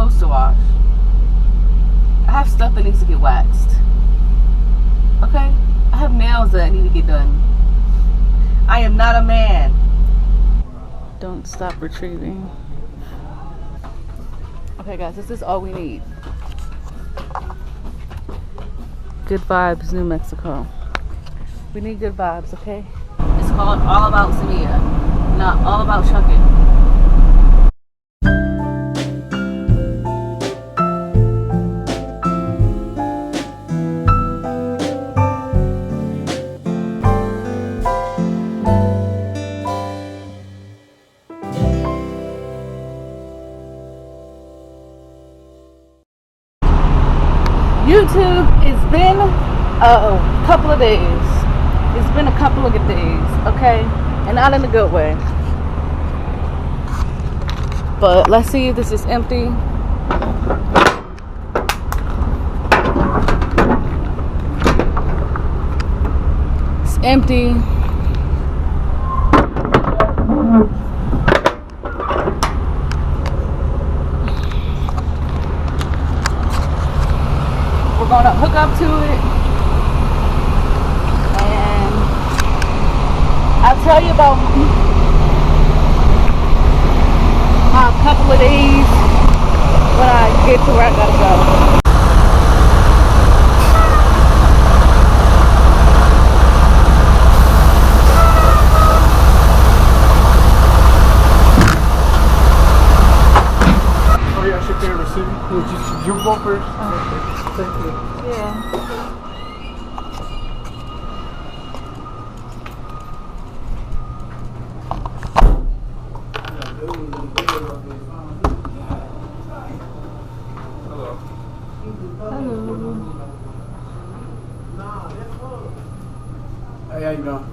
clothes to wash. I have stuff that needs to get waxed. Okay? I have nails that need to get done. I am not a man. Don't stop retrieving. Okay, guys, this is all we need. Good vibes, New Mexico. We need good vibes, okay? It's called All About Samia, not All About Chucking. YouTube, it's been a couple of days. It's been a couple of days, okay? And not in a good way. But let's see if this is empty. It's empty. We're gonna hook up to it, and I'll tell you about my couple of days when I get to where I gotta go. Oh yeah, I should pay a receipt. You go first. Thank you. Yeah. Hello. Hey, how you doing?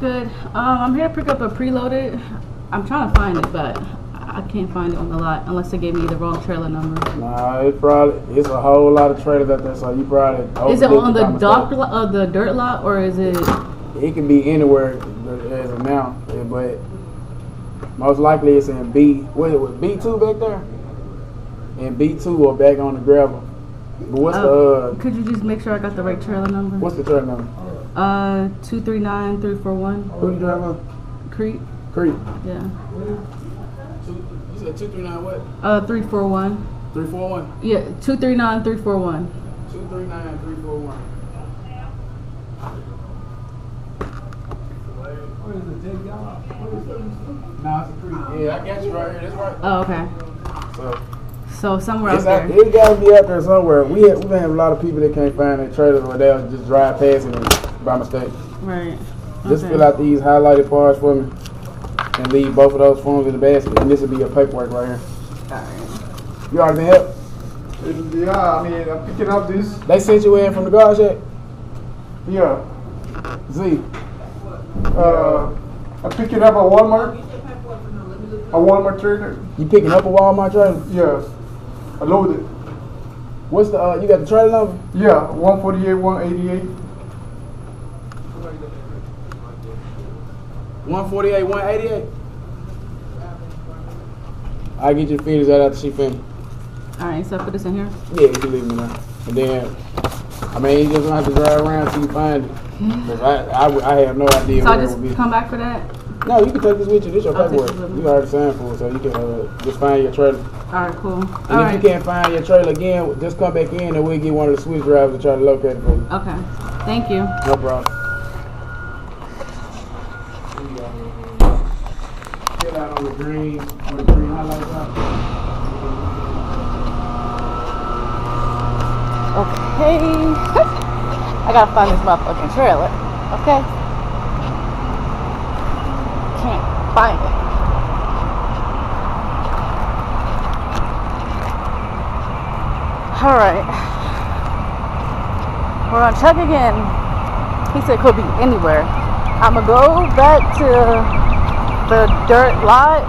Good. I'm here to pick up a preloaded. I'm trying to find it, but I can't find it on the lot unless they gave me the wrong trailer number. Nah, it's a whole lot of trailers out there, so you probably Is it on the the dirt lot, or is it? It can be anywhere as of now, but most likely it's in B. What is it, with B2 back there? In B2 or back on the gravel. But what's Could you just make sure I got the right trailer number? what's the trailer number? 239341. Who you driving? Creek. Creek. Yeah. You said 239 what? 341. 341? Yeah, 239341. 239 341. Nah, it's a creek. Yeah, I got you right here. That's right. Oh, okay. So somewhere out there. It gotta be out there somewhere. We have a lot of people that can't find their trailers where they'll just drive past it by mistake. Right. Just fill out these highlighted parts for me and leave both of those forms in the basket, and this will be your paperwork right here. Alright. You already been helped? Yeah, I mean, I'm picking up this. They sent you in from the garage yet? Yeah. Z. I'm picking up a Walmart. A Walmart trailer. You picking up a Walmart trailer? Yeah. I loaded. What's the, you got the trailer number? Yeah, 148, 188. 148, 188? I'll get you the figures out after she finished. Alright, so I put this in here? Yeah, you can leave me now. And then, I mean, you just gonna have to drive around till you find it. Cause I have no idea So where I it will be. just come back for that? No, you can take this with you. This your I'll take paperwork. this with me. You already signed for it, so you can just find your trailer. Alright, cool. And if Alright. you can't find your trailer again, just come back in and we'll get one of the switch drivers to try to locate it for you. Okay. Thank you. No problem. Get out on the green highlights out. Okay. I gotta find this motherfucking trailer. Okay? Can't find it. Alright. We're gonna check again. He said it could be anywhere. I'm gonna go back to the dirt lot.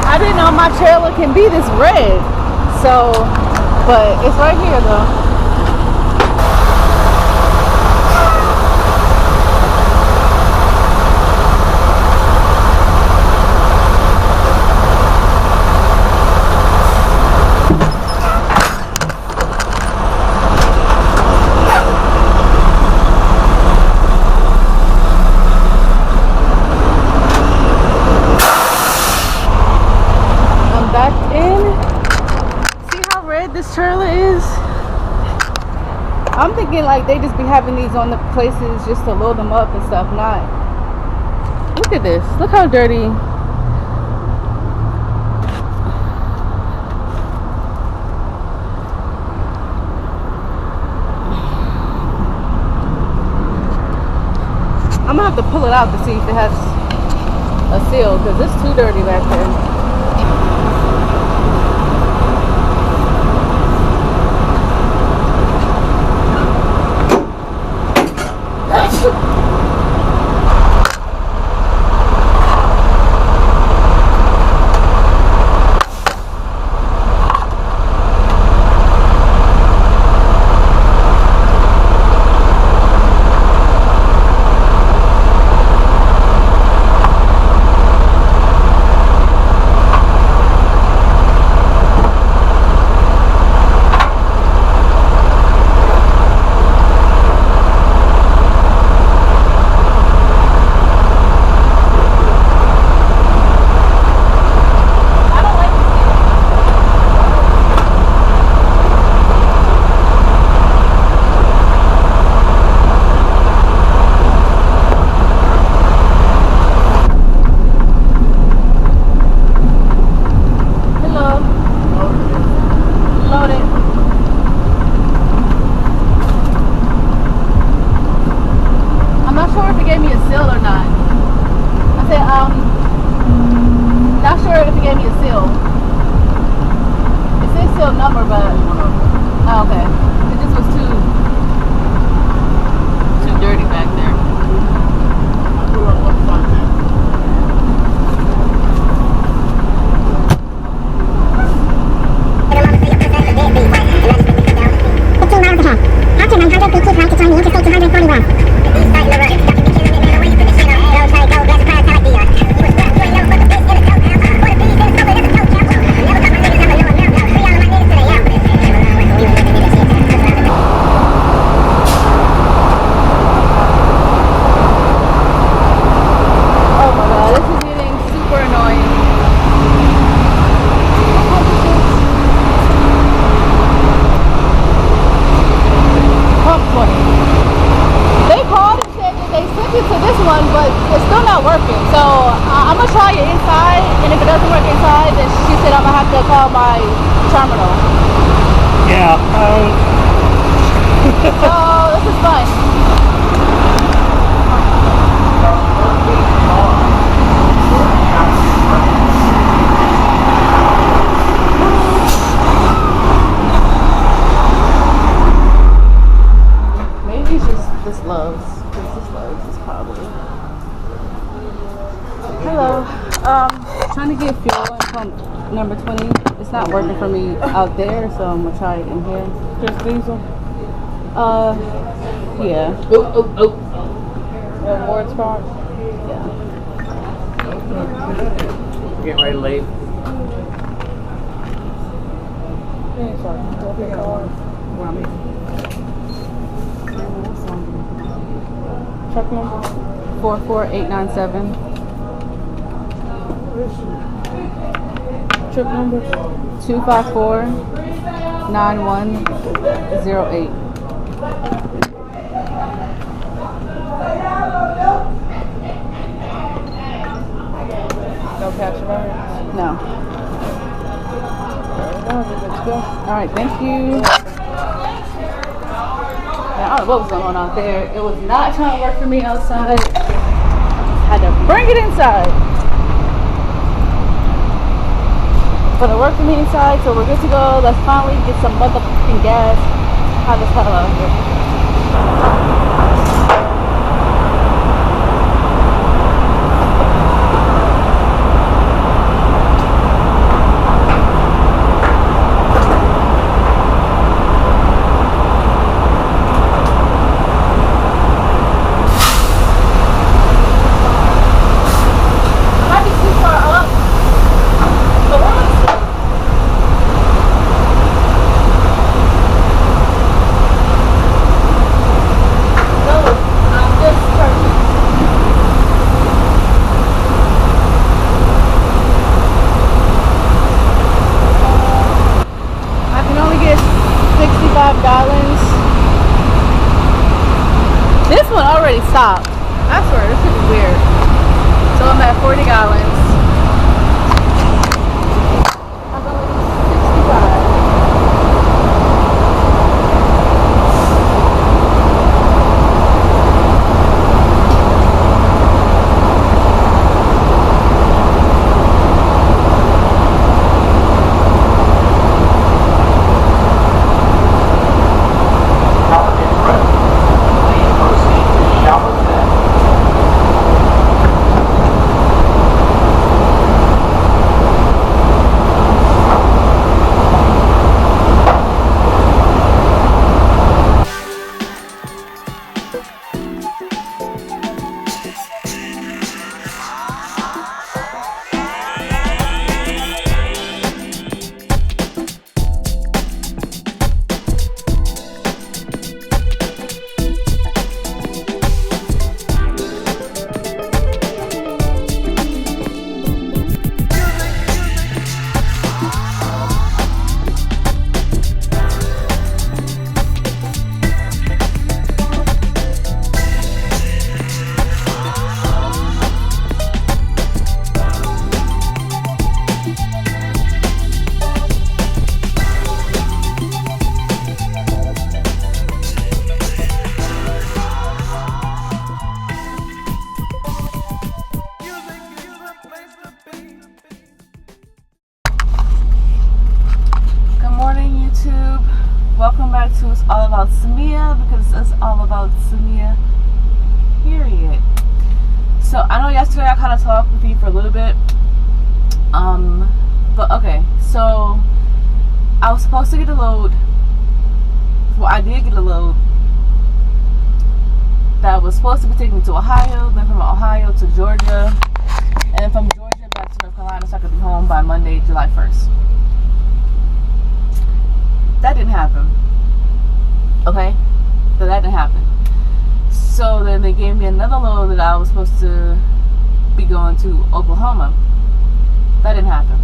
I didn't know my trailer can be this red. So, but it's right here though. back in. See how red this trailer is? I'm thinking like they just be having these on the places just to load them up and stuff. Not. Look at this. Look how dirty. I'm gonna have to pull it out to see if it has a seal because it's too dirty back there. Trying to get fuel in pump number 20. It's not working for me out there, so I'm gonna try it in here. Just diesel? Yeah. Ward spot? Yeah. Getting ready to leave. Truck number? 44897. Trip number? 254-9108. No cash advance? No. Let's go. Alright, thank you. I don't know what was going on out there. It was not trying to work for me outside. Had to bring it inside. But it worked for me inside, so we're good to go. Let's finally get some motherfucking gas out of this hell out here. stop. I swear, this should be weird. So I'm at 40 gallons. I'm going 65. Welcome back to It's All About Samia, because it's all about Samia, period. So I know yesterday I kind of talked with you for a little bit, but okay, so I was supposed to get a load. Well, I did get a load that was supposed to be taking me to Ohio, then from Ohio to Georgia, and then from Georgia back to North Carolina, so I could be home by Monday, July 1st. That didn't happen. Okay? So that didn't happen. So then they gave me another load that I was supposed to be going to Oklahoma. That didn't happen.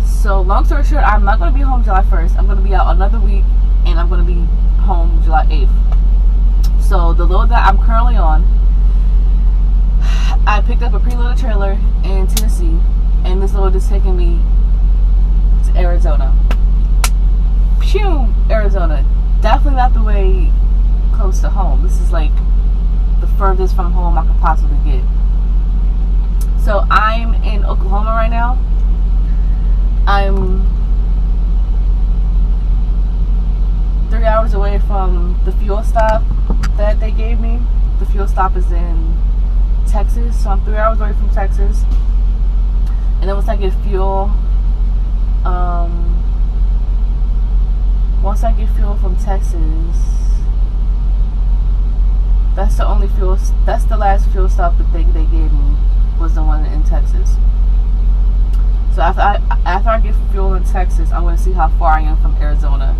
So long story short, I'm not going to be home July 1st. I'm going to be out another week, and I'm going to be home July 8th. So the load that I'm currently on, I picked up a preloaded trailer in Tennessee, and this load is taking me to Arizona. Pew! Arizona. Definitely not the way close to home. This is like the furthest from home I could possibly get. So I'm in Oklahoma right now. I'm 3 hours away from the fuel stop that they gave me. The fuel stop is in Texas, so I'm 3 hours away from Texas. And then once I get fuel, once I get fuel from Texas, that's the only fuel. That's the last fuel stop that they gave me, was the one in Texas. So after I get fuel in Texas, I'm going to see how far I am from Arizona.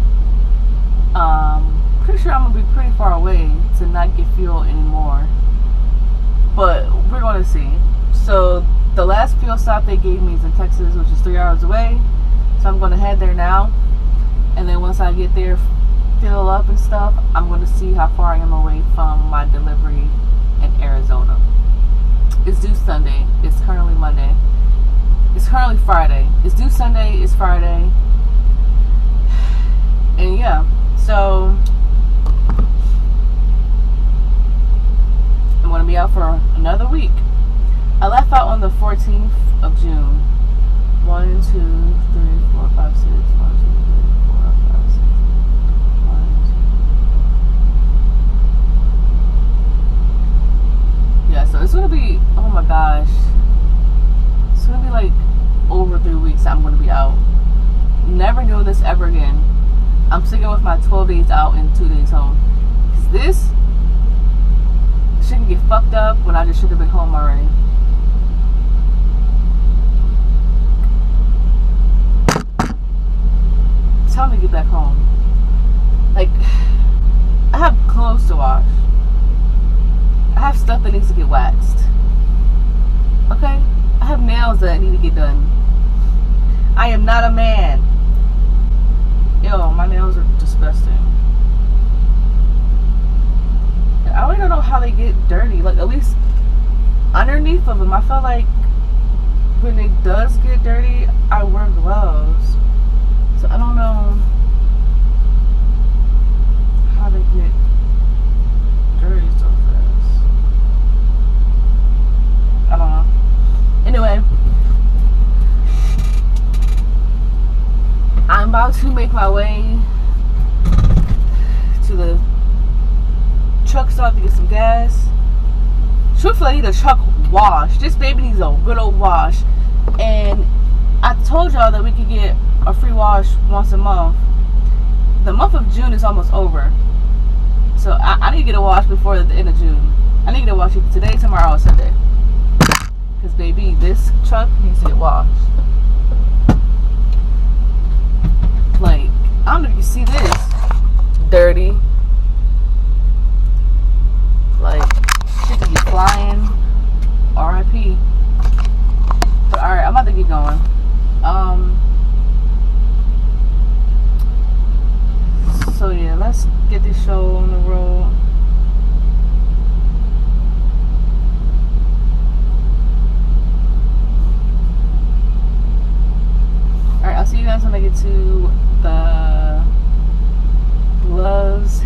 Pretty sure I'm going to be pretty far away to not get fuel anymore, but we're going to see. So the last fuel stop they gave me is in Texas, which is 3 hours away. So I'm going to head there now. And then once I get there, fill up and stuff, I'm going to see how far I am away from my delivery in Arizona. It's due Sunday. It's currently Monday. It's currently Friday. It's due Sunday. It's Friday. And yeah, so I'm going to be out for another week. I left out on the 14th of June. 1, 2, 3, 4, 5, 6, 1, 2, 3, 4, 5, 6, 1, 2. Yeah, so it's gonna be, oh my gosh, it's gonna be like over 3 weeks I'm gonna be out. Never doing this ever again. I'm sticking with my 12 days out and 2 days home. Cause this shouldn't get fucked up when I just should have been home already. Time to get back home. Like, I have clothes to wash. I have stuff that needs to get waxed. Okay? I have nails that need to get done. I am not a man. Yo, my nails are disgusting. I really don't know how they get dirty. Like, at least underneath of them, I feel like when it does get dirty, I wear gloves. So I don't know how they get dirty so fast. I don't know. Anyway, I'm about to make my way to the truck stop to get some gas. Truthfully, I need a truck wash. This baby needs a good old wash. And I told y'all that we could get a free wash once a month. The month of June is almost over. So I need to get a wash before the end of June. I need to get a wash either today, tomorrow, or Sunday. Because baby, this truck needs to get washed. Like, I don't know if you see this. Dirty. Like, shit to be flying. R.I.P. But alright, I'm about to get going. So yeah, let's get this show on the road. Alright, I'll see you guys when I get to the gloves.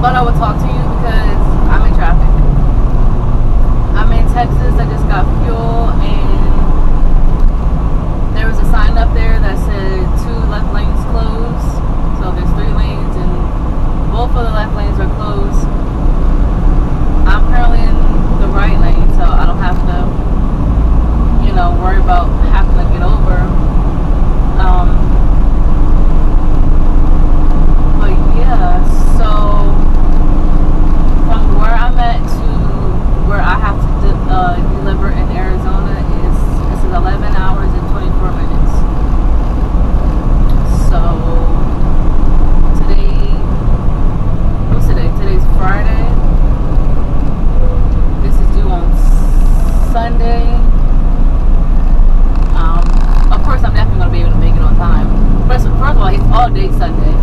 But I would talk to you because I'm in traffic. I'm in Texas. I just got fuel, and there was a sign up there that said 2 left lanes closed. So there's 3 lanes, and both of the left lanes are closed. I'm currently in the right lane, so I don't have to, worry about having to get over. But yeah, so from where I'm at to where I have to deliver in Arizona is 11 hours and 24 minutes. So what's today? Today's Friday. This is due on Sunday. Of course, I'm definitely going to be able to make it on time. First of all, it's all day Sunday.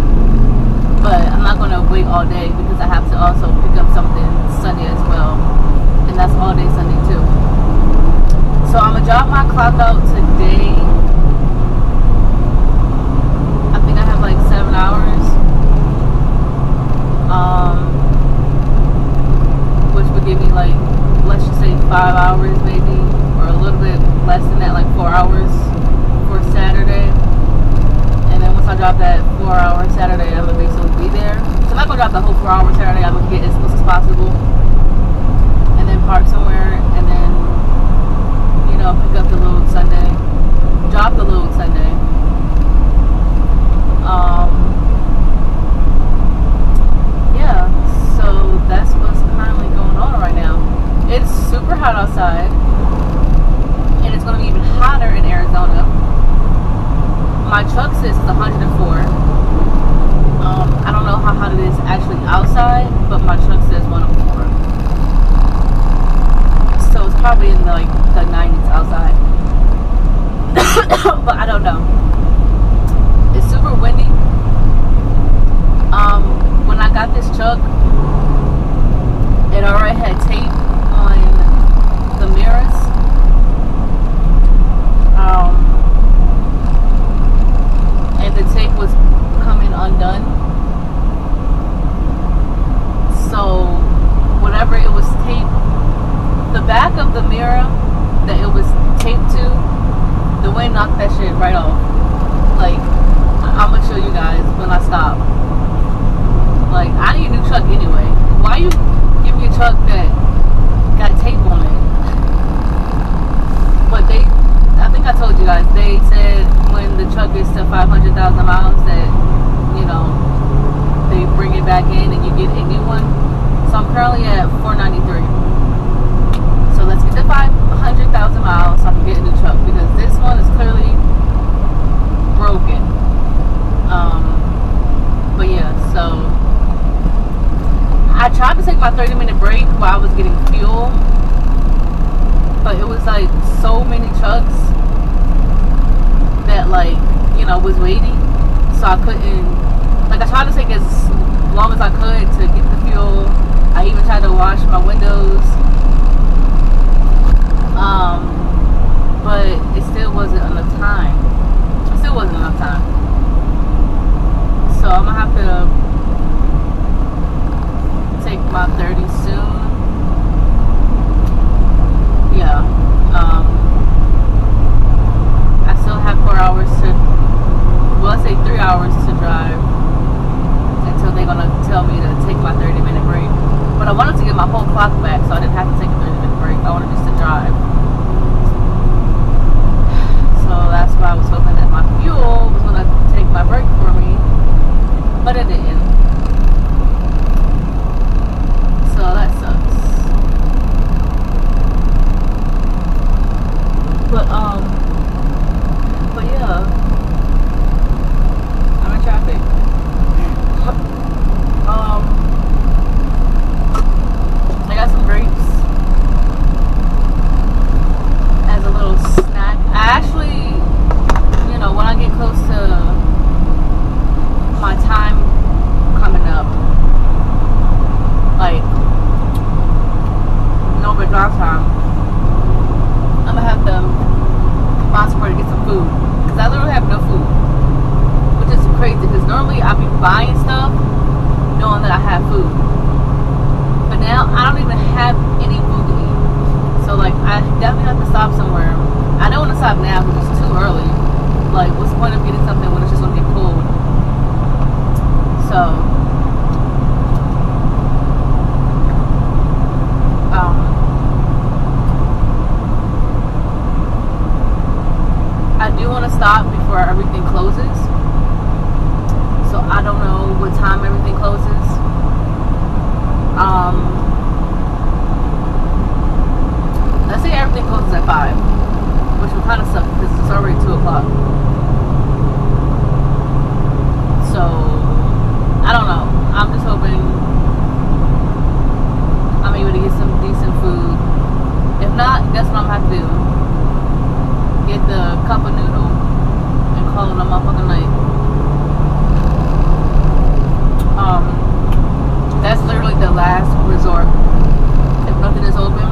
But I'm not going to wait all day because I have to also pick up something Sunday as well. And that's all day Sunday too. So I'm going to drop my clock out today. I think I have like 7 hours. Which would give me like, let's just say 5 hours maybe. Or a little bit less than that, like 4 hours for Saturday. And then once I drop that 4 hour Saturday, I'm gonna basically be there. So I'm not gonna drop the whole 4 hour Saturday. I'm gonna get as close as possible, and then park somewhere, and then pick up the load Sunday, drop the load Sunday. Yeah. So that's what's currently going on right now. It's super hot outside, and it's gonna be even hotter in Arizona. My truck says it's 104. I don't know how hot it is actually outside, but my truck says 104. probably in like the 90s outside. But I don't know. It's super windy. When I got this truck, it already had tape on the mirrors. And the tape was coming undone. So whatever it was taped, the back of the mirror that it was taped to, the wind knocked that shit right off. Like, I'm gonna show you guys when I stop. Like, I need a new truck anyway. Why you give me a truck that got tape on it? But I think I told you guys, they said when the truck gets to 500,000 miles that, you know, they bring it back in and you get a new one. So I'm currently at 493. So let's get to 500,000 miles so I can get a new truck, because this one is clearly broken. But yeah, so I tried to take my 30-minute break while I was getting fuel, but it was like so many trucks that, like, you know, was waiting, so I couldn't, like, I tried to take as long as I could to get the fuel. I even tried to wash my windows, but it still wasn't enough time. So I'm gonna have to take my 30 soon. Yeah. I still have 4 hours to, well, let's say 3 hours to drive until they're gonna tell me to take my 30-minute break. But I wanted to get my whole clock back, so I didn't have to take a 30-minute break. I wanted just to drive. So that's why I was hoping that my fuel was gonna take my break for me, but it didn't. So that sucks. But yeah, I'm in traffic. I got some grapes as a little snack. I actually, you know, when I get close to my time coming up, like Nova drive time, I'm gonna have to find somewhere to get some food, because I literally have no food, which is crazy, because normally I be buying stuff knowing that I have food, but now I don't even have any food to eat. So like, I definitely have to stop somewhere. I don't want to stop now because it's too early. Like, what's the point of getting something when it's just gonna get cold? So I do want to stop before everything closes. So I don't know what time everything closes. Let's say everything closes at 5, which will kind of suck because it's already 2 o'clock. So I don't know. I'm just hoping I'm able to get some decent food. If not, guess what I'm gonna have to do? Get the cup of noodle and call it a motherfucking night. That's literally the last resort. If nothing is open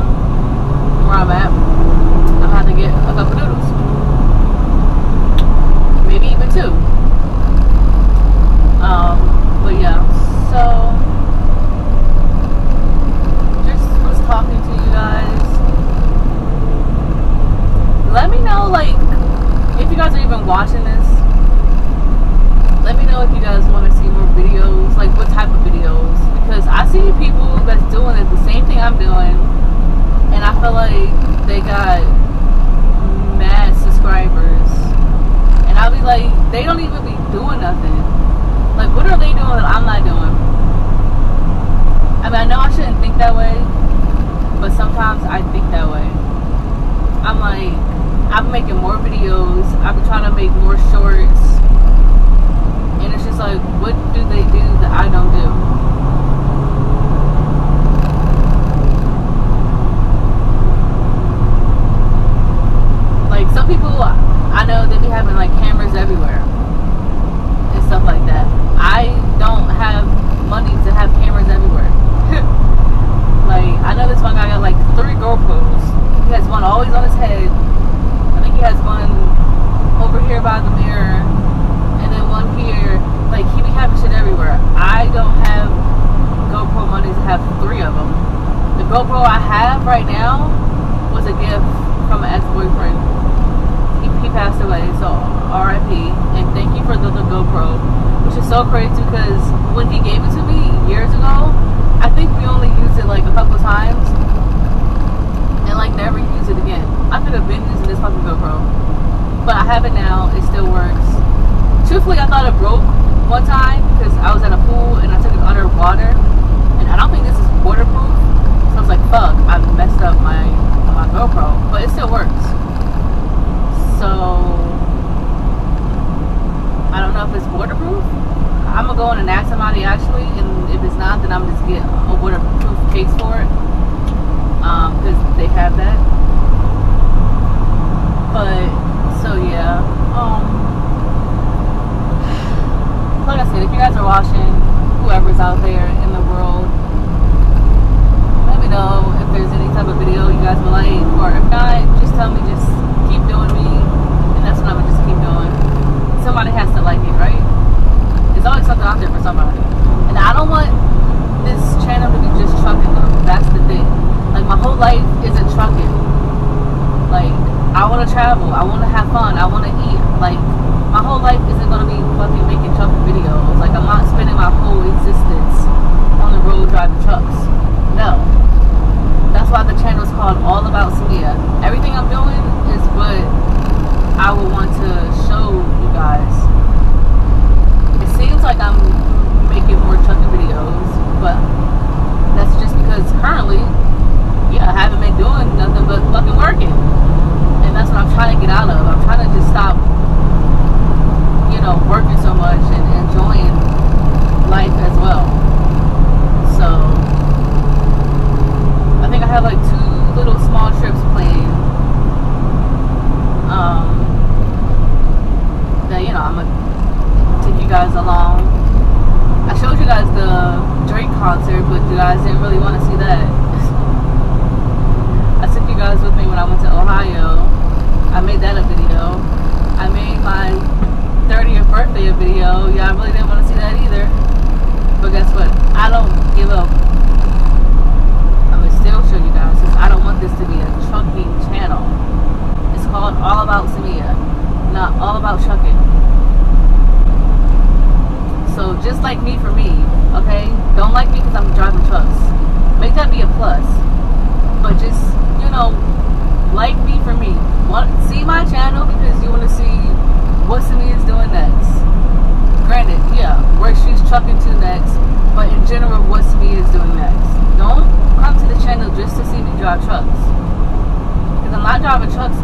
where I'm at, I'm gonna have to get a cup of noodles. Maybe even 2. But yeah, so just was talking to you guys. Let me know, like, if you guys are even watching this. Let me know if you guys want to see more videos, like what type of videos, because I see people that's doing it, the same thing I'm doing, and I feel like they got mad subscribers, and I'll be like, they don't even be doing nothing. Like, what are they doing that I'm not doing? I mean, I know I shouldn't think that way, but sometimes I think that way. I'm like, I'm making more videos, I've been trying to make more shorts, and it's just like, what do they do that I don't do? GoPro I have right now was a gift from an ex-boyfriend. He passed away, so RIP. And thank you for the GoPro, which is so crazy because when he gave it to me years ago, I think we only used it like a couple times and like never used it again. I could have been using this fucking GoPro, but I have it now. It still works. Truthfully, I thought it broke one time because I was at a pool and I took it underwater, and I don't think this is waterproof. So I was like, fuck, I messed up my GoPro, but it still works. So I don't know if it's waterproof. I'm gonna go in and ask somebody actually, and if it's not, then I'm just get a waterproof case for it, because they have that. But so yeah, like I said, if you guys are watching, whoever's out there in the world, let me know if there's any type of video you guys would like, or if not, just tell me, just keep doing me, and that's what I'm gonna just keep doing. Somebody has to like it, right? There's always something out there for somebody. And I don't want this channel to be just trucking though. That's the thing. Like, my whole life isn't trucking. Like, I want to travel. I want to have fun. I want to eat. Like, my whole life isn't going to be fucking making trucking videos. Like, I'm not spending my whole existence on the road driving trucks. No. That's why the channel is called All About Samia. Everything I'm doing is what I would want to show you guys. It seems like I'm making more trucking videos, but that's just because currently, I haven't been doing nothing but fucking working. And that's what I'm trying to get out of. I'm trying to just stop, working so much and enjoying life as well. So I think I have like 2 little small trips planned. That I'm gonna take you guys along. I showed you guys the Drake concert, but you guys didn't really want to see that. I took you guys with me when I went to Ohio. I made that a video. I made my 30th birthday a video. Y'all really didn't want to see that either. But guess what? I don't give up. I'm gonna still show you guys, because I don't want this to be a trucking channel. It's called All About Samia, not all about trucking. So just like me for me, okay? Don't like me because I'm driving trucks. Make that be a plus. But just, like me for me. See my channel because you want to see what Samia is doing next. Granted, where she's trucking to next, but in general, what Samia is doing next. Don't come to the channel just to see me drive trucks. Because I'm not driving trucks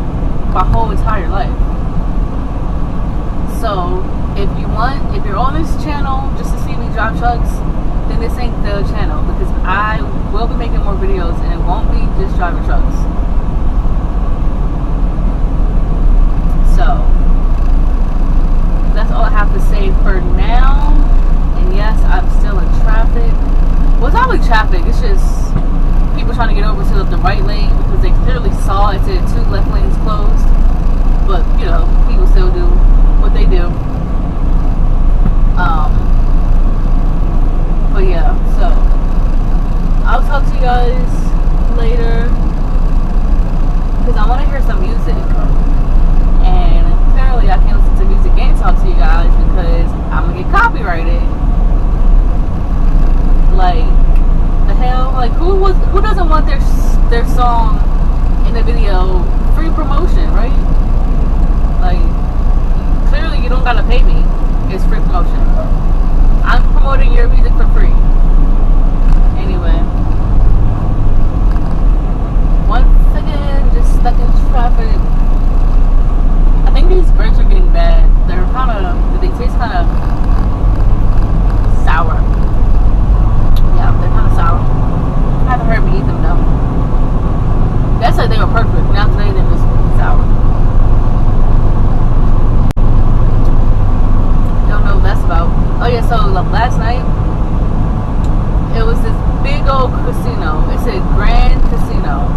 my whole entire life. So, if you're on this channel just to see me drive trucks, then this ain't the channel, because I will be making more videos and it won't be just driving trucks. So that's all I have to say for now. And yes, I'm still in traffic. Well, it's not really traffic, it's just people trying to get over to the right lane because they clearly saw it said 2 left lanes closed. But people still do what they do. But yeah, so I'll talk to you guys later because I want to hear some music, and clearly I can't listen to music and talk to you guys because I'm gonna get copyrighted. Like, the hell? Like, who doesn't want their song in the video free promotion, right? Like, clearly you don't gotta pay me. It's free promotion. I'm promoting your music for free. Anyway. Once again, just stuck in traffic. I think these brakes are getting bad. They taste kind of sour. Yeah, they're kind of sour. I haven't heard me eat them though. That's like they were perfect. Now today they're just sour. Don't know what that's about. Oh yeah, so last night it was this big old casino. It said Grand Casino,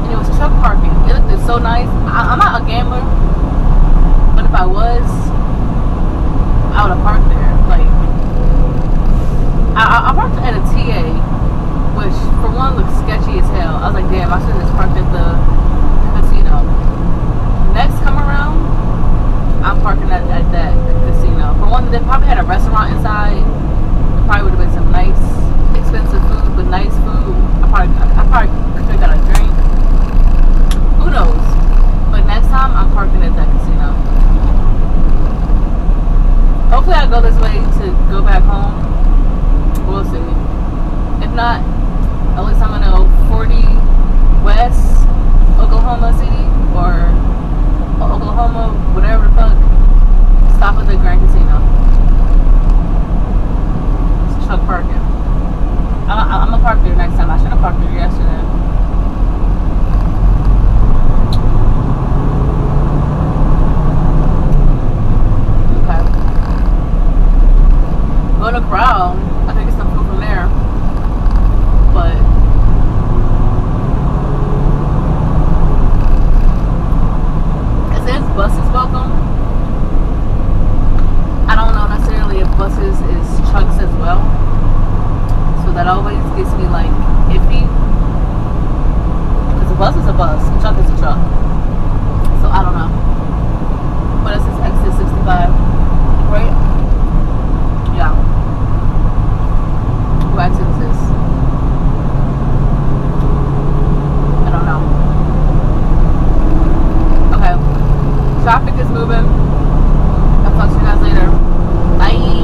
and it was truck parking. It looked so nice. I'm not a gambler, but if I was, I would have parked there. Like, I parked at a TA, which for one looks sketchy as probably had a restaurant inside. It probably would have been some nice, expensive food, but nice food. I probably could have got a drink. Who knows? But next time I'm parking at that casino. Hopefully I go this way to go back home. We'll see. If not, at least I'm gonna 40 West Oklahoma City or Oklahoma, whatever the fuck. Stop at the Grand Casino. It's truck parking. I'm gonna park there next time. I should have parked there yesterday. Okay. Go to Crown. I think it's some food from there. But it says buses welcome. I don't know necessarily if buses is trucks as well. So that always gets me like iffy. Because a bus is a bus, a truck is a truck. So I don't know. But it says exit 65. Right? Yeah. Who exit is this? I don't know. Okay. Traffic is moving. I'll talk to you guys later. Bye.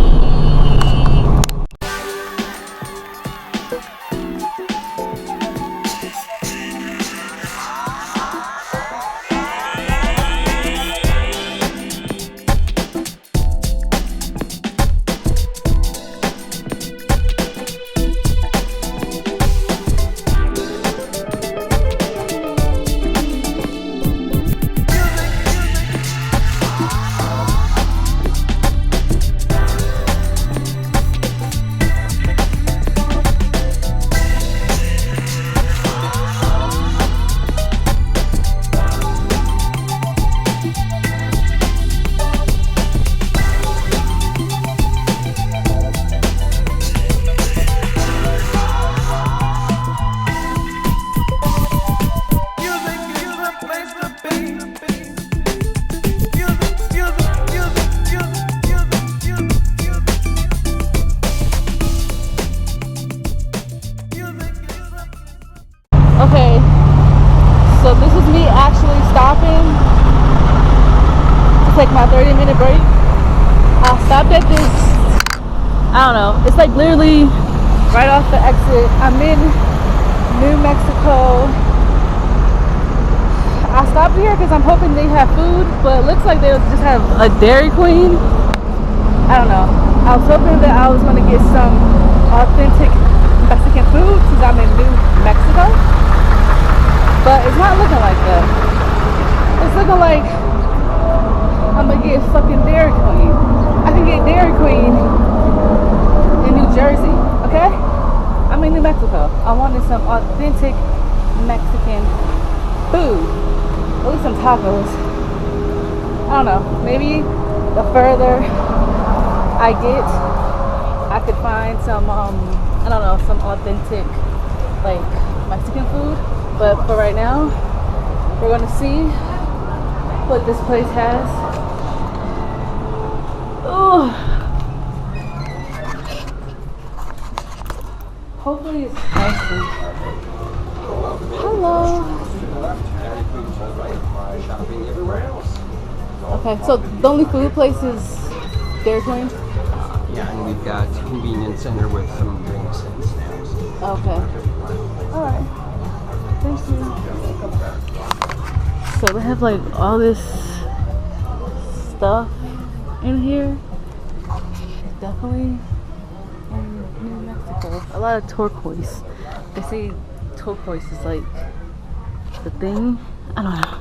Okay, so this is me actually stopping to take my 30-minute break. I stopped at this, I don't know, it's like literally right off the exit. I'm in New Mexico. I stopped here because I'm hoping they have food, but it looks like they just have a Dairy Queen. I don't know. I was hoping that I was going to get some authentic Mexican food since I'm in New Mexico. But it's not looking like that. It's looking like I'm gonna get fucking Dairy Queen. I can get Dairy Queen in New Jersey, okay? I'm in New Mexico. I wanted some authentic Mexican food. At least some tacos. I don't know. Maybe the further I get, I could find some, I don't know, some authentic, like, Mexican food. But for right now, we're gonna see what this place has. Oh, hopefully it's nice. Hello. Okay, so the only food place is Dairy Queen? Yeah, and we've got convenience center with some drinks and snacks. Okay. Alright. Thank you. So they have like all this stuff in here. Definitely in New Mexico. A lot of turquoise. They say turquoise is like the thing. I don't know.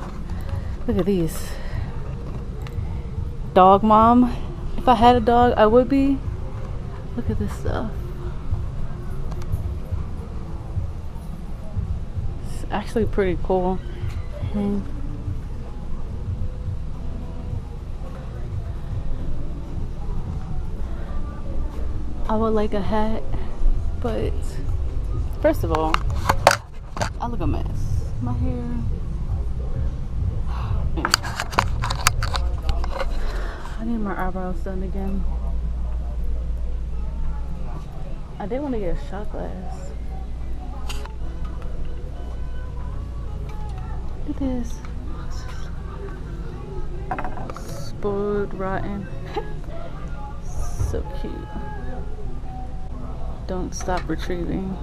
Look at these. Dog mom. If I had a dog, I would be. Look at this stuff. Actually pretty cool. I would like a hat, but first of all, I look a mess. My hair. I need my eyebrows done again. I did want to get a shot glass. Look at this. Spoiled, rotten. So cute. Don't stop retrieving.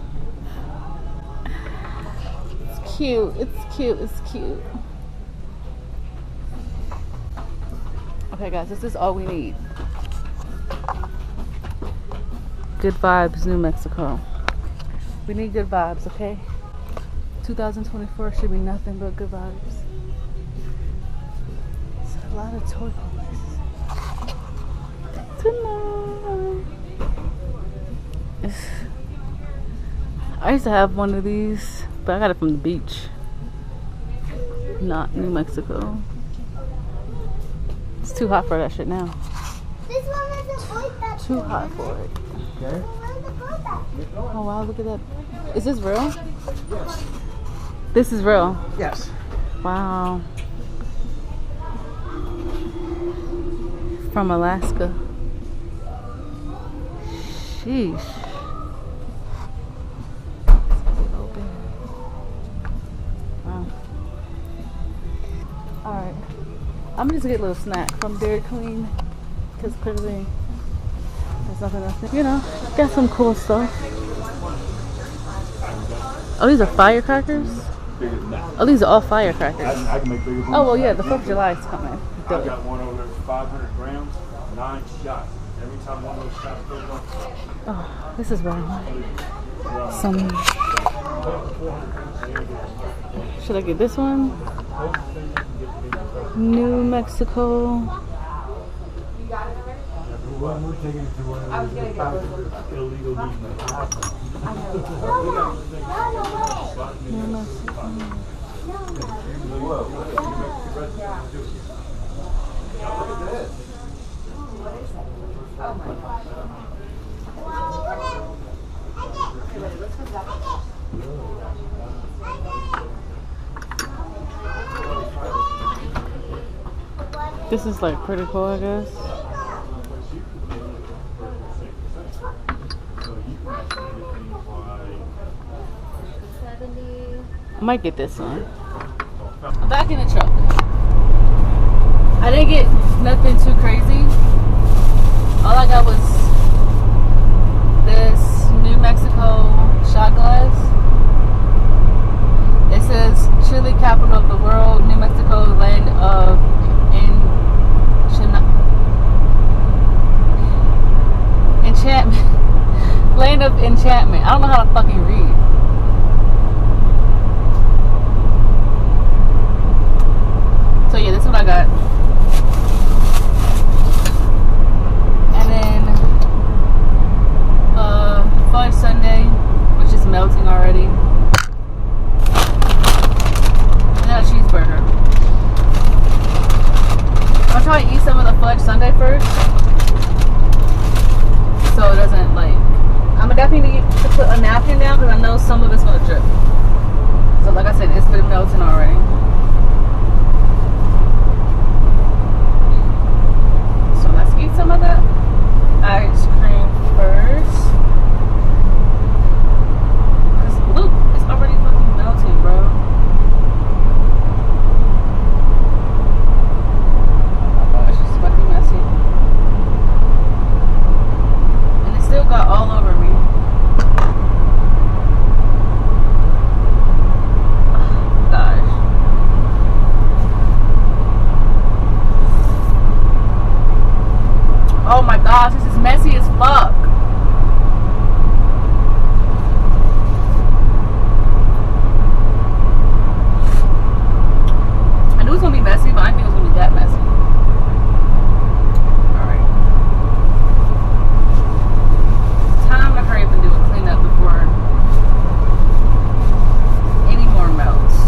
It's cute. It's cute. It's cute. Okay, guys, this is all we need. Good vibes, New Mexico. We need good vibes, okay? 2024 should be nothing but good vibes. It's a lot of toy places tonight. I used to have one of these, but I got it from the beach, not New Mexico. It's too hot for that shit now. This one is a boy that Too hot for it. Okay. Oh wow, look at that. Is this real? Yes. This is real. Yes. Wow. From Alaska. Sheesh. Wow. Alright. I'm just gonna get a little snack from Dairy Queen. Because clearly there's nothing else there. You know, got some cool stuff. Oh, these are firecrackers? Oh, these are all firecrackers. I can make bigger ones. Oh, well, yeah, the 4th of July is coming. I've got one over there, 500 grams, 9 shots. Every time one of those shots goes off, Oh, this is what I want. Some. Should I get this one? New Mexico. we're taking it to one of those illegal movements. New Mexico. This is like pretty cool, I guess. I might get this one. I'm back in the truck. I didn't get nothing too crazy. All I got was this New Mexico shot glass. It says Chile, capital of the world, New Mexico, land of enchantment. Land of enchantment. I don't know how to fucking read. So yeah, this is what I got. And then fudge sundae, which is melting already. And then a cheeseburger. I'll try to eat some of the fudge sundae first, so it doesn't like. I'm definitely need to put a napkin down because I know some of it's gonna drip. So like I said, it's been melting already. So let's eat some of that ice cream first. Cause look, it's already fucking melting, bro. Oh my gosh, it's fucking messy. And it still got all over me. Oh my gosh, this is messy as fuck. I knew it was gonna be messy, but I didn't think it was gonna be that messy. Alright. Time to hurry up and do a cleanup before any more melts.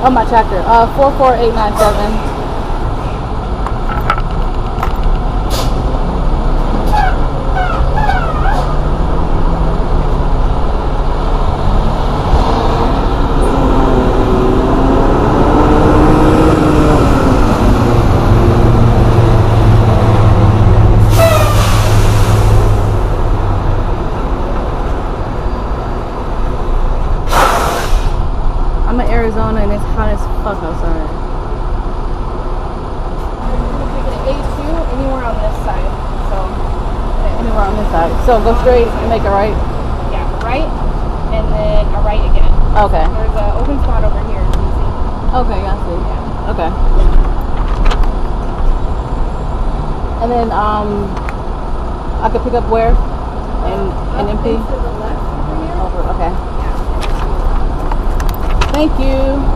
Oh, my tractor. 44897. I'm in Arizona and it's hot as fuck outside. A2 anywhere on this side. So anywhere on this side. So go straight and make a right. Yeah, right, and then a right again. Okay. There's an open spot over here. You can see. Okay, I see. Yeah. Okay. And then I could pick up where? In MP? To the left over here. Over. Okay. Yeah. Thank you.